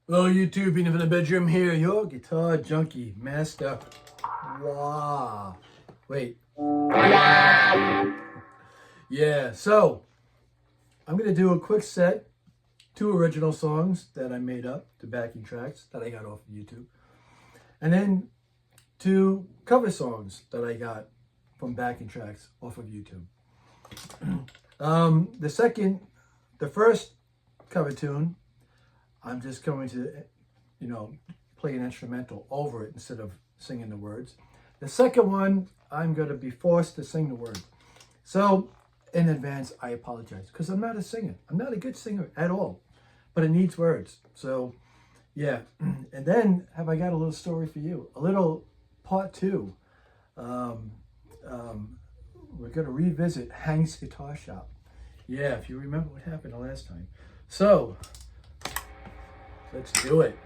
Hello YouTube, in the bedroom here, your guitar junkie master. Wow. Wait. Yeah, so I'm gonna do a quick set, 2 original songs that I made up, the backing tracks that I got off of YouTube, and then 2 cover songs that I got from backing tracks off of YouTube. The first cover tune, I'm just going to, play an instrumental over it instead of singing the words. The second one, I'm going to be forced to sing the words. So, in advance, I apologize because I'm not a singer. I'm not a good singer at all, but it needs words. So, yeah. And then, have I got a little story for you? A little part 2. We're going to revisit Hank's Guitar Shop. Yeah, if you remember what happened the last time. So, let's do it.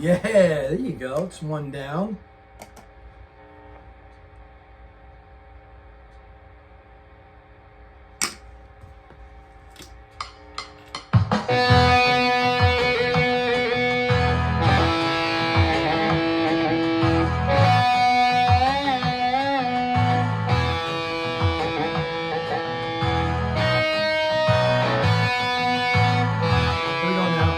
Yeah, there you go. It's one down. Here we go now.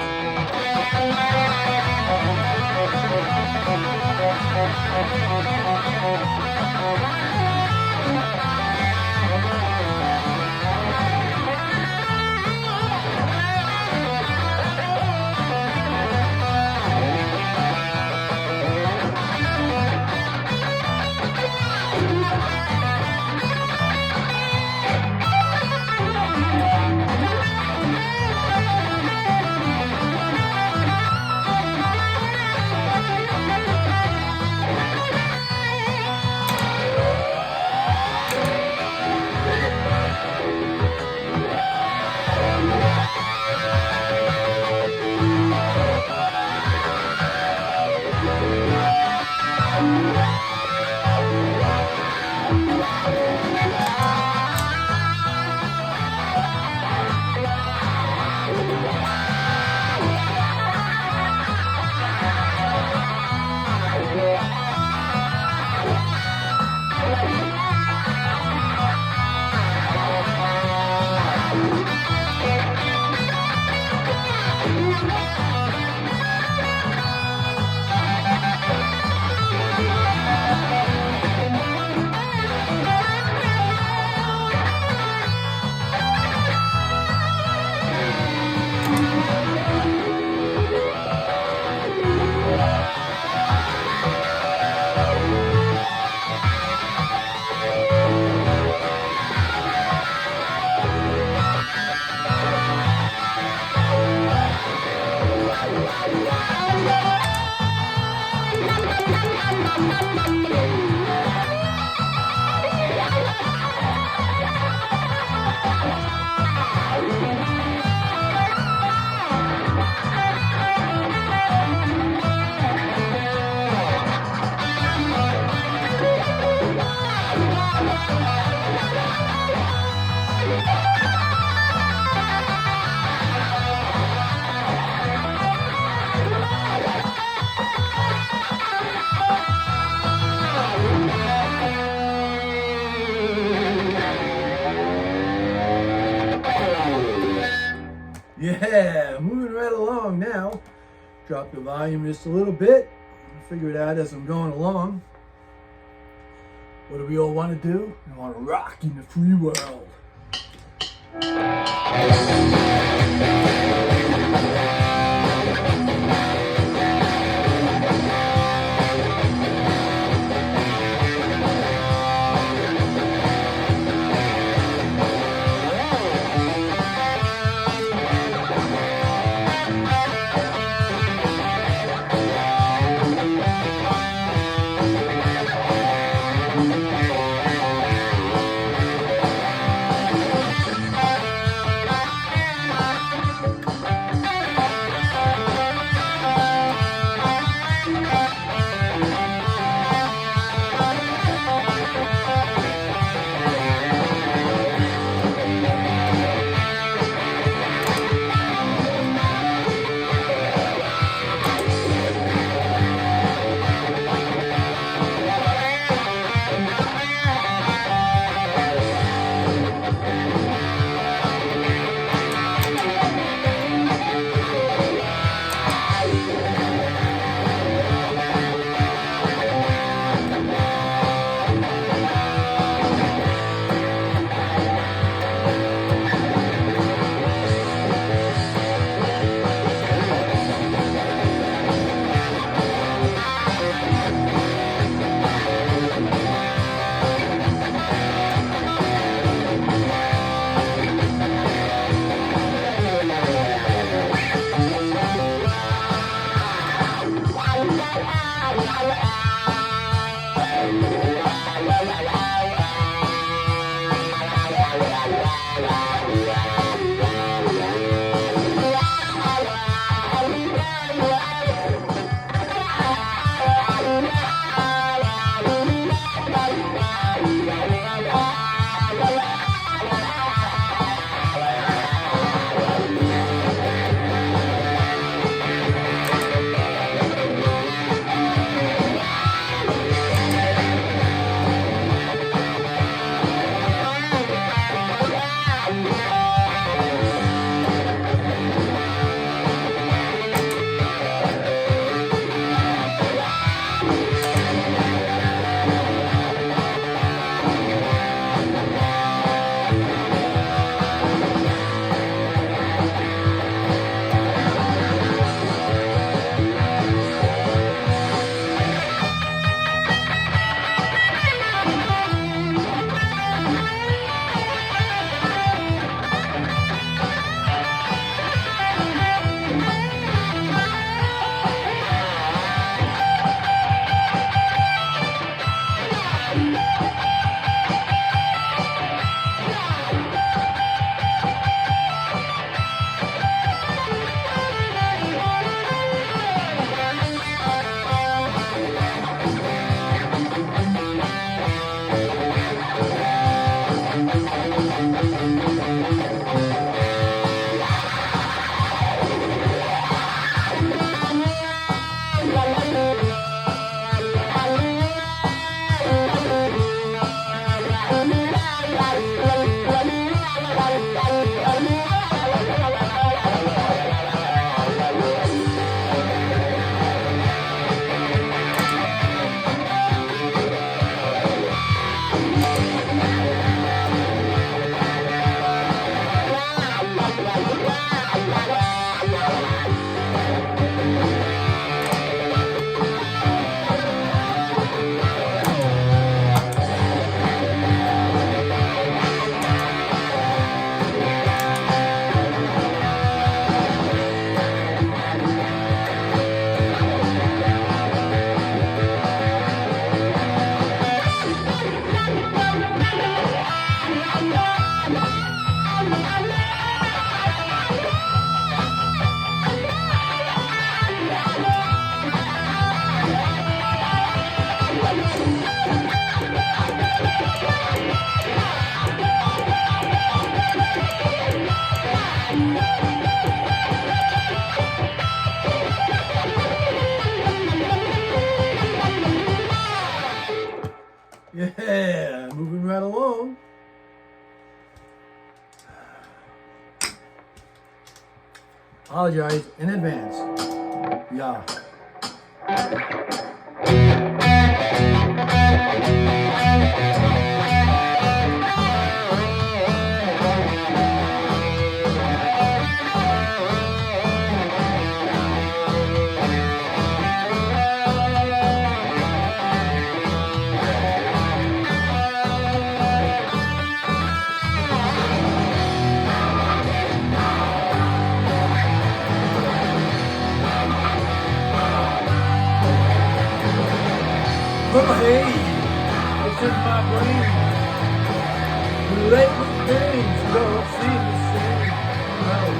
Yeah, moving right along now. Drop the volume just a little bit. Figure it out as I'm going along. What do we all want to do? We want to rock in the free world. Apologize in advance. Yeah. Oh, hey, it's in my brain. Lately things don't seem the same. Well,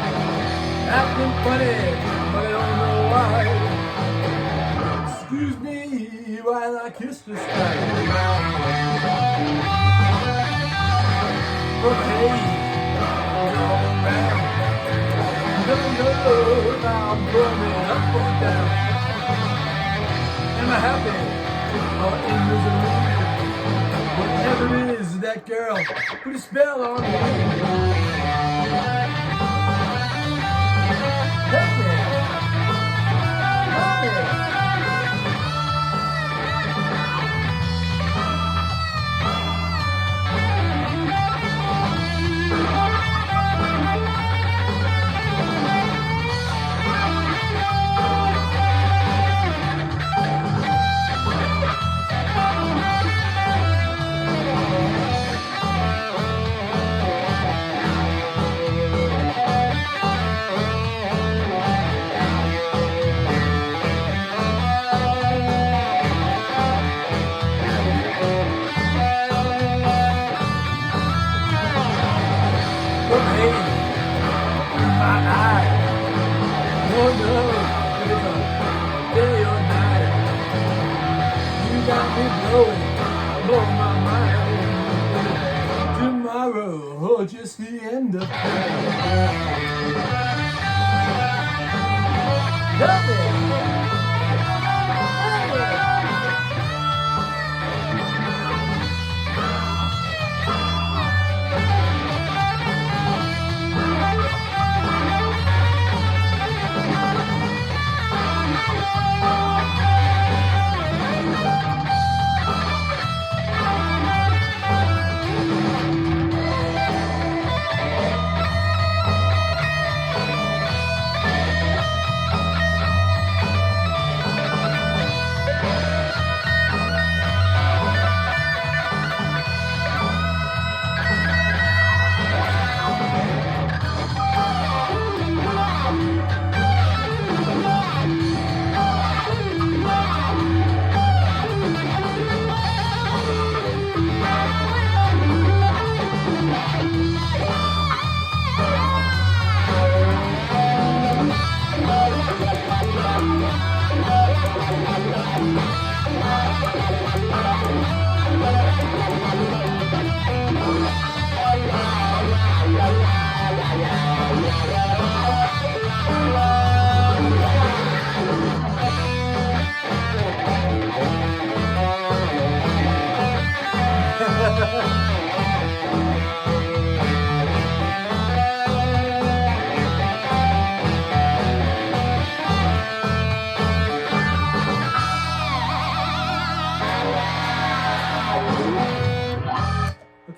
acting funny, but I don't know why. Excuse me while I kiss the sky. Oh, hey, all around. Don't know if I'm going up or down. Am I happy? Or in misery, whatever it is, that girl put a spell on me. Help me. Help me. Blow my mind. Tomorrow, or just the end of time. Help me.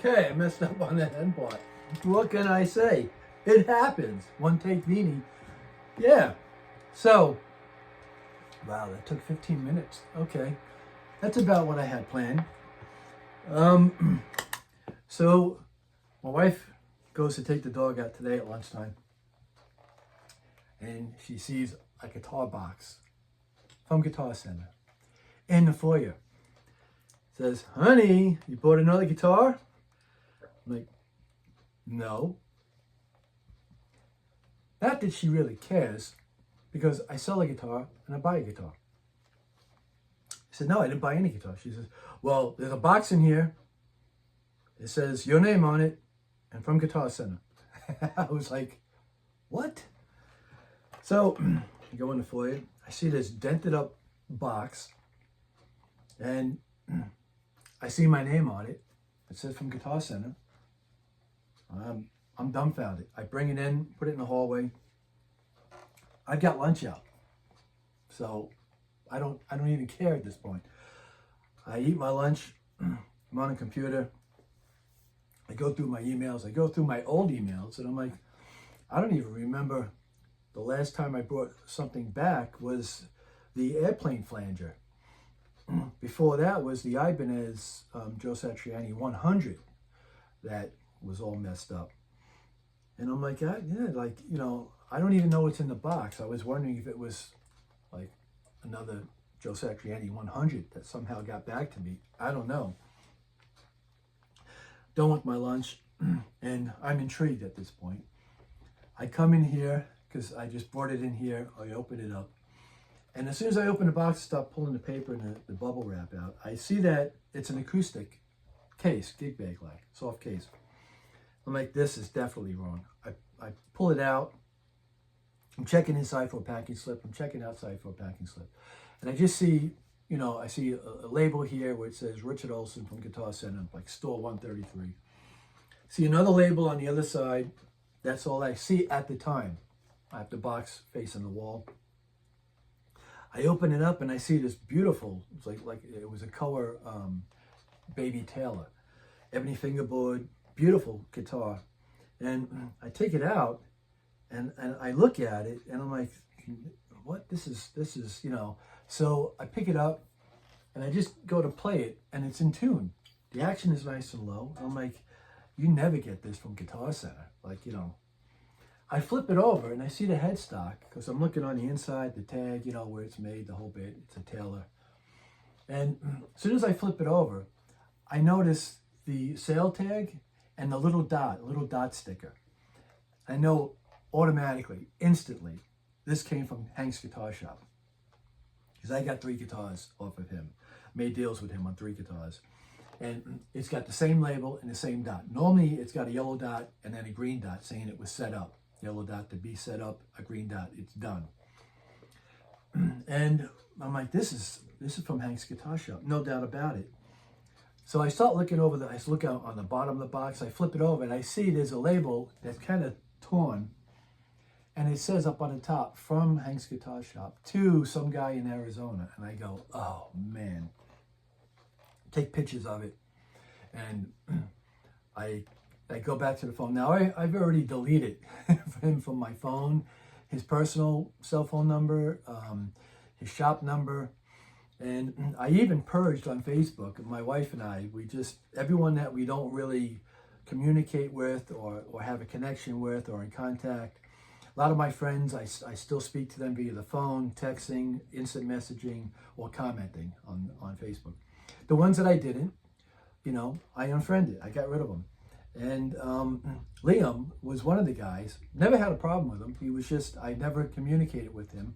Okay, I messed up on that end part. What can I say? It happens. One take beanie. Yeah. So, wow, that took 15 minutes. Okay. That's about what I had planned. So my wife goes to take the dog out today at lunchtime, and she sees a guitar box from Guitar Center in the foyer. Says, "Honey, you bought another guitar?" I'm like, "No." Not that she really cares, because I sell a guitar and I buy a guitar. I said, "No, I didn't buy any guitar." She says, "Well, there's a box in here. It says your name on it and from Guitar Center." I was like, "What?" So I go in the foyer. I see this dented up box, and I see my name on it. It says from Guitar Center. I'm dumbfounded. I bring it in, put it in the hallway. I've got lunch out. So I don't even care at this point. I eat my lunch, I'm on a computer, I go through my emails, I go through my old emails, and I'm like, I don't even remember the last time I brought something back was the airplane flanger. Before that was the Ibanez Joe Satriani 100 that was all messed up. And I'm like, yeah, like, you know, I don't even know what's in the box. I was wondering if it was like another Joe Satriani 100 that somehow got back to me. I don't know. Done with my lunch, and I'm intrigued at this point. I come in here, because I just brought it in here, I open it up. And as soon as I open the box, stop pulling the paper and the bubble wrap out, I see that it's an acoustic case, gig bag like, soft case. I'm like, this is definitely wrong. I pull it out. I'm checking inside for a packing slip. I'm checking outside for a packing slip. And I just see, you know, I see a label here where it says Richard Olson from Guitar Center, like store 133. See another label on the other side. That's all I see at the time. I have the box facing the wall. I open it up and I see this beautiful, it's like it was a color baby Taylor, ebony fingerboard, beautiful guitar. And I take it out and I look at it and I'm like, what? This is, you know. So I pick it up and I just go to play it and it's in tune. The action is nice and low. I'm like, you never get this from Guitar Center. Like, you know. I flip it over and I see the headstock because I'm looking on the inside, the tag, you know, where it's made, the whole bit. It's a Taylor. And as soon as I flip it over, I notice the sale tag and the little dot sticker. I know automatically, instantly, this came from Hank's Guitar Shop. Because I got 3 guitars off of him. Made deals with him on 3 guitars. And it's got the same label and the same dot. Normally, it's got a yellow dot and then a green dot saying it was set up. Yellow dot to be set up, a green dot, it's done. And I'm like, this is from Hank's Guitar Shop, no doubt about it. So I start looking over I look out on the bottom of the box, I flip it over and I see there's a label that's kind of torn. And it says up on the top, from Hank's Guitar Shop to some guy in Arizona. And I go, oh man. Take pictures of it. And I go back to the phone. Now, I've already deleted him from my phone, his personal cell phone number, his shop number. And I even purged on Facebook. My wife and I, everyone that we don't really communicate with or have a connection with or in contact. A lot of my friends, I still speak to them via the phone, texting, instant messaging, or commenting on Facebook. The ones that I didn't, you know, I unfriended. I got rid of them. And Liam was one of the guys. Never had a problem with him. He was just, I never communicated with him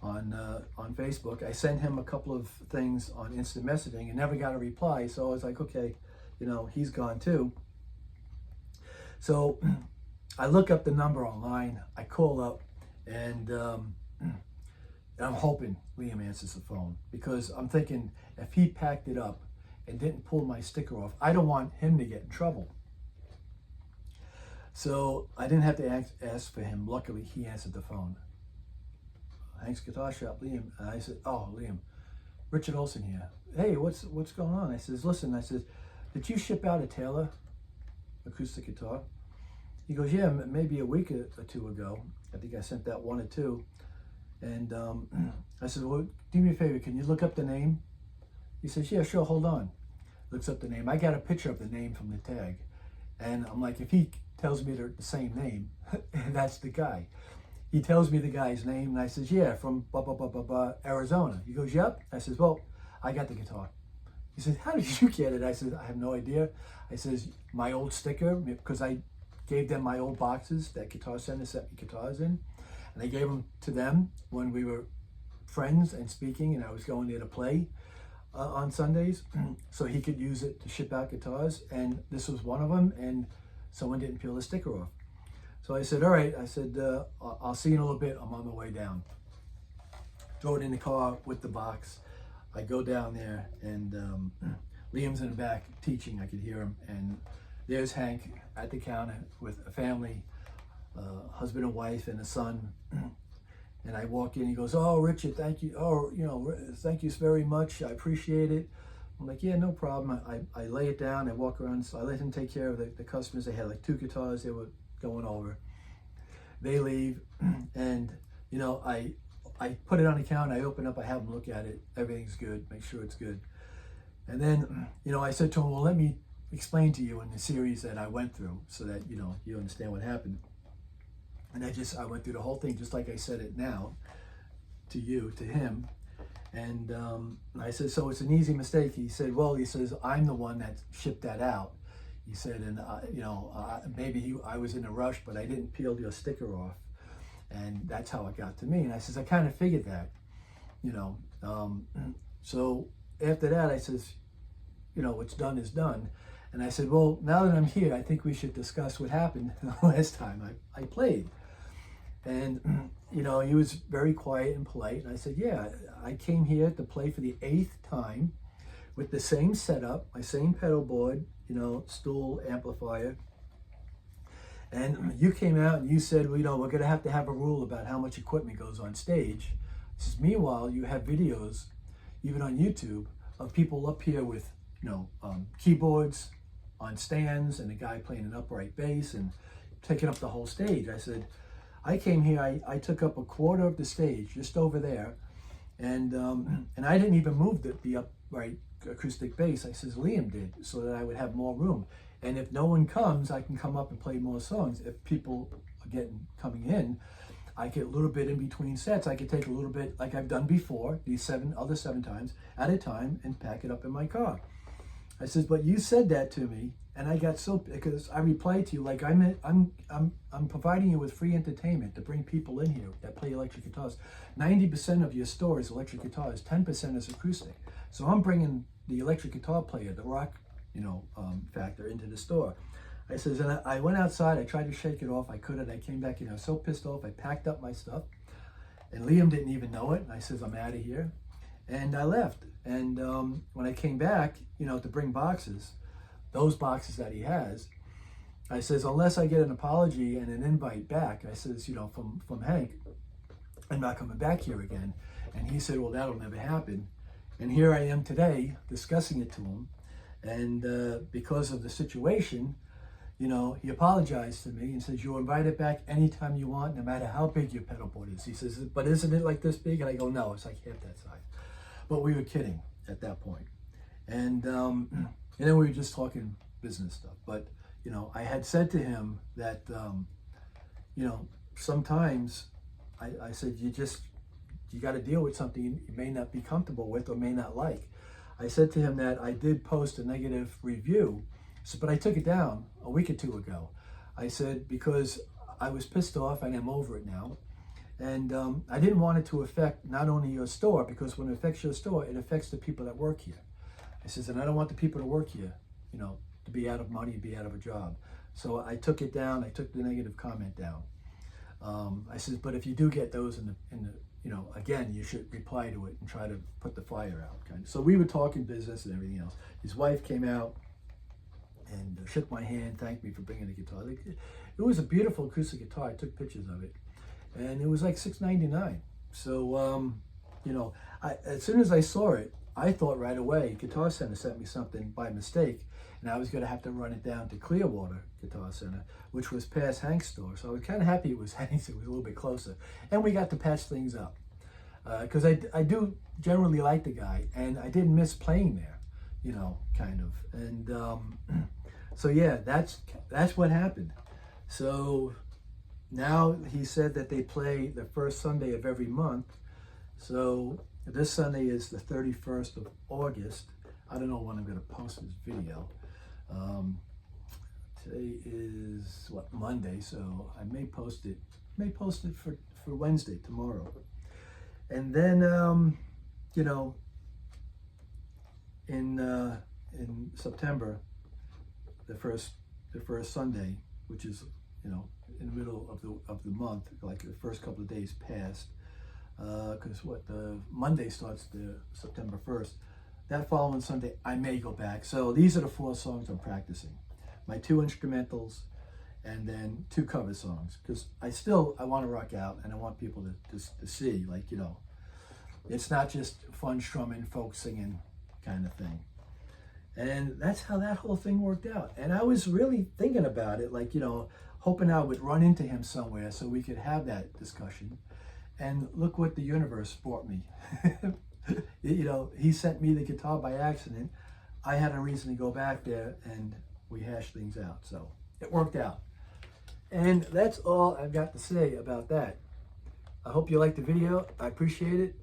on Facebook. I sent him a couple of things on instant messaging and never got a reply. So I was like, okay, you know, he's gone too. So I look up the number online. I call up and I'm hoping Liam answers the phone because I'm thinking if he packed it up and didn't pull my sticker off, I don't want him to get in trouble. So I didn't have to ask for him. Luckily, he answered the phone. Hank's Guitar Shop, Liam. And I said, oh, Liam, Richard Olson here. Hey, what's going on? I says, listen, did you ship out a Taylor acoustic guitar? He goes, yeah, maybe a week or 2 ago. I think I sent that 1 or 2. And I said, well, do me a favor. Can you look up the name? He says, yeah, sure, hold on. Looks up the name. I got a picture of the name from the tag. And I'm like, if he tells me they're the same name, that's the guy. He tells me the guy's name, and I says, yeah, from Arizona. He goes, yep. I says, well, I got the guitar. He says, how did you get it? I said, I have no idea. I says, my old sticker, because I gave them my old boxes that Guitar Center sent me guitars in, and I gave them to them when we were friends and speaking, and I was going there to play on Sundays, so he could use it to ship out guitars, and this was one of them, and someone didn't peel the sticker off. So I said, all right, I said, I'll see you in a little bit, I'm on the way down. Throw it in the car with the box. I go down there, and Liam's in the back teaching, I could hear him, and there's Hank at the counter with a family, husband and wife and a son. And I walk in, he goes, "Oh, Richard, thank you. Oh, thank you very much. I appreciate it." I'm like, "Yeah, no problem." I lay it down, I walk around, so I let him take care of the customers. They had like 2 guitars they were going over. They leave, and I put it on the counter, I open up, I have them look at it, everything's good, make sure it's good. And then, I said to him, "Well, let me explain to you in the series that I went through so that, you understand what happened." And I went through the whole thing just like I said it now to you, to him. And I said, "So it's an easy mistake." He said, "Well," he says, "I'm the one that shipped that out." He said, "And maybe I was in a rush, but I didn't peel your sticker off, and that's how it got to me." And I says, "I kind of figured that, So after that, I says, what's done is done." And I said, "Well, now that I'm here, I think we should discuss what happened the last time I played." And, he was very quiet and polite. And I said, "Yeah, I came here to play for the 8th time with the same setup, my same pedal board, stool amplifier. And you came out and you said, well, we're going to have a rule about how much equipment goes on stage." He says, "Meanwhile, you have videos, even on YouTube, of people up here with, keyboards on stands and a guy playing an upright bass and taking up the whole stage." I said, "I came here, I took up a quarter of the stage, just over there, and I didn't even move the upright acoustic bass." I says, "Liam did, so that I would have more room. And if no one comes, I can come up and play more songs. If people are coming in, I get a little bit in between sets. I could take a little bit, like I've done before, these other seven times at a time, and pack it up in my car." I says, "But you said that to me, and I got so, because I replied to you like I'm providing you with free entertainment to bring people in here that play electric guitars. 90% of your store is electric guitars, 10% is acoustic. So I'm bringing the electric guitar player, the rock, factor into the store." I says, and I went outside, I tried to shake it off, I couldn't. I came back in, I was so pissed off, I packed up my stuff, and Liam didn't even know it. And I says, "I'm out of here." And I left. And when I came back, to bring boxes, those boxes that he has, I says, "Unless I get an apology and an invite back," I says, from Hank, "I'm not coming back here again." And he said, "Well, that'll never happen." And here I am today discussing it to him. And because of the situation, he apologized to me and says, "You're invited back anytime you want, no matter how big your pedal board is." He says, "But isn't it like this big?" And I go, "No, it's like half that size." But we were kidding at that point. And then we were just talking business stuff. But, I had said to him that, sometimes I said, you got to deal with something you may not be comfortable with or may not like. I said to him that I did post a negative review, but I took it down a week or 2 ago. I said, because I was pissed off and I'm over it now. And I didn't want it to affect not only your store, because when it affects your store, it affects the people that work here. I says, and I don't want the people to work here, to be out of money, be out of a job. So I took it down. I took the negative comment down. I says, but if you do get those in the again, you should reply to it and try to put the fire out. Kind of. So we were talking business and everything else. His wife came out and shook my hand, thanked me for bringing the guitar. It was a beautiful acoustic guitar. I took pictures of it. And it was like $6.99. So, as soon as I saw it, I thought right away, Guitar Center sent me something by mistake, and I was going to have to run it down to Clearwater Guitar Center, which was past Hank's store. So I was kind of happy it was Hank's. It was a little bit closer. And we got to patch things up. Because I do generally like the guy, and I didn't miss playing there, kind of. And so, yeah, that's what happened. So now he said that they play the first Sunday of every month. So this Sunday is the 31st of August. I don't know when I'm going to post this video. Today is Monday, so I may post it for Wednesday, tomorrow. And then in September, the first Sunday, which is in the middle of the month, like the first couple of days past, because the Monday starts the September 1st. That following Sunday, I may go back. So these are the 4 songs I'm practicing. My 2 instrumentals, and then 2 cover songs, because I want to rock out, and I want people to see, like, you know, it's not just fun strumming, folk singing kind of thing. And that's how that whole thing worked out. And I was really thinking about it, like, you know, hoping I would run into him somewhere so we could have that discussion. And look what the universe brought me. You know, he sent me the guitar by accident. I had a reason to go back there, and we hashed things out. So it worked out. And that's all I've got to say about that. I hope you liked the video. I appreciate it.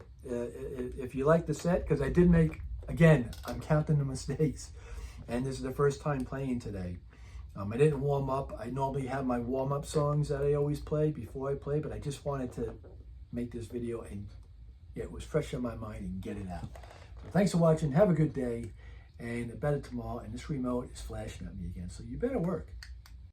If you like the set, because I did make, again, I'm counting the mistakes. And this is the first time playing today. I didn't warm up. I normally have my warm-up songs that I always play before I play, but I just wanted to make this video and it was fresh in my mind and get it out. So thanks for watching. Have a good day, and better tomorrow. And this remote is flashing at me again, so you better work.